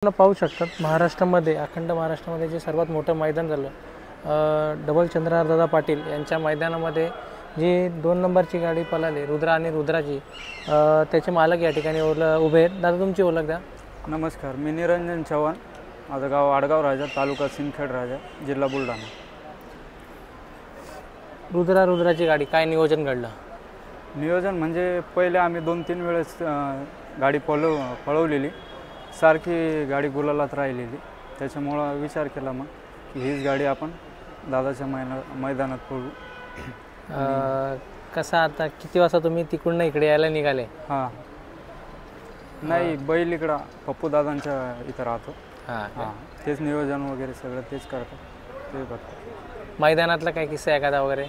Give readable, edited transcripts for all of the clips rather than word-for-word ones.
आपण पाहू शकतात महाराष्ट्रामध्ये अखंड महाराष्ट्रामध्ये जे सर्वात मोठं मैदान झालं डबल चंद्रहारदादा पाटील यांच्या मैदानामध्ये जी 2 नंबरची गाडी पळाली रुद्रा आणि रुद्राची त्याचे मालक या ठिकाणी उभे आहेत। दादा तुमची ओळख द्या। नमस्कार, मी निरंजन चव्हाण, माझं गाव आडगाव राजा, तालुका सिंदखेड राजा, जिल्हा बुलढाणा। रुद्राची गाडी काय नियोजन घडलं? नियोजन म्हणजे पहिले आम्ही 2-3 वेळेस गाडी पळवलेली, सारखी गाडी गुलालात राहिलेली, त्याच्यामुळं विचार केला मग की हीच गाडी आपण दादाच्या मैदानात पळवू। कसा आता किती वाजता तुम्ही तिकडून इकडे यायला निघाले? हां, नाही बैल इकडं पप्पू दादांच्या इथं राहतो। हां, तेच नियोजन वगैरे सगळं तेच करतात, ते बघतो। मैदानातला काय किस्सा एखादा वगैरे?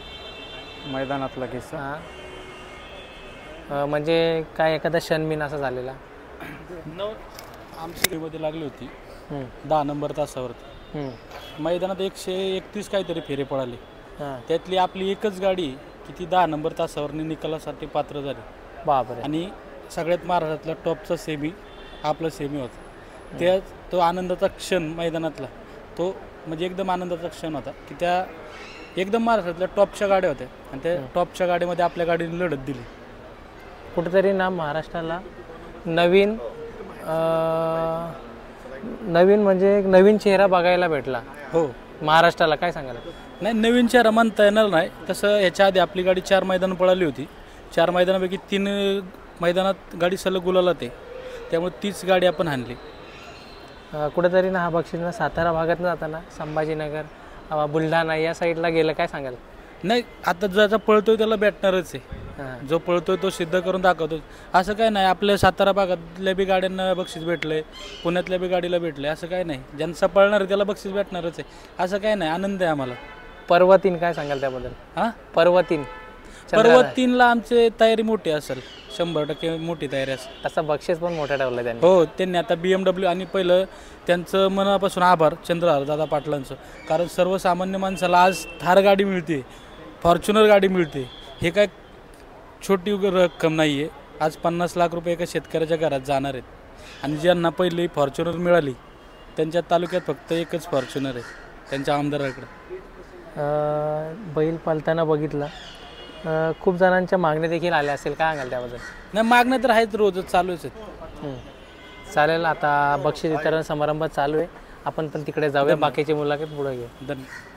मैदानातला किस्सा म्हणजे काय एखादा क्षणमीन असा झालेला? आमची मध्ये लागली होती 10 नंबर तासावरती। मैदानात 131 काहीतरी फेरे पळाले, त्यातली आपली एकच गाडी की ती 10 नंबर तासावरनी निकालासाठी पात्र झाली। बापरे! आणि सगळ्यात महाराष्ट्रातला टॉपचा सेमी आपला सेमी होता। त्या तो आनंदाचा क्षण मैदानातला, तो म्हणजे एकदम आनंदाचा क्षण होता की त्या एकदम महाराष्ट्रातल्या टॉपच्या गाड्या होत्या आणि त्या टॉपच्या गाडीमध्ये आपल्या गाडीने लढत दिली। कुठेतरी ना महाराष्ट्राला नवीन म्हणजे एक नवीन चेहरा बघायला भेटला। हो, महाराष्ट्राला काय सांगाल? नाही, नवीन चेहरा म्हणता येणार नाही तसं। ह्याच्या आधी आपली गाडी 4 मैदानं पळाली होती, 4 मैदानापैकी 3 मैदानात गाडी सलग गुलालात आहे, त्यामुळे तीच गाडी आपण आणली। कुठेतरी ना हा बक्षीस ना सातारा भागातून जाताना संभाजीनगर बुलढाणा या साईडला गेलं, काय सांगाल? नाही, आता ज्याचा पळतोय त्याला भेटणारच आहे, जो पळतोय तो सिद्ध करून दाखवतो। असं काय नाही, आपल्या सातारा भागातल्या बी गाड्यांना बक्षीस भेटलंय, पुण्यातल्या बी गाडीला भेटलंय, असं काय नाही। ज्यांचा पळणार आहे त्याला बक्षीस भेटणारच आहे, असं काय नाही। आनंद आहे आम्हाला। पर्व 3 काय सांगाल त्याबद्दल? पर्व 3ला आमची तयारी मोठी असेल, 100% मोठी तयारी असेल। तसं बक्षीस पण मोठं ठेवलं त्यांनी। हो, त्यांनी आता BMW आणि पहिलं त्यांचं मनापासून आभार चंद्रहारदादा पाटलांचं, कारण सर्वसामान्य माणसाला आज थार गाडी मिळते, फॉर्च्युनर गाडी मिळते, हे काय छोटी रक्कम नाही आहे। आज 50 लाख रुपये एका शेतकऱ्याच्या घरात जाणार आहेत आणि ज्यांना पहिली फॉर्च्युनर मिळाली त्यांच्या तालुक्यात फक्त एकच फॉर्च्युनर आहे त्यांच्या आमदाराकडे। बैल पालताना बघितला, खूप जणांच्या मागण्या देखील आल्या असेल, काय सांगाल त्याबद्दल? नाही, मागण्या तर आहेत, रोजच चालूच आहेत। चालेल, आता बक्षीस वितरण समारंभ चालू आहे, आपण पण तिकडे जाऊया, बाकीची मुलाखत पुढे घेऊ। धन्यवाद।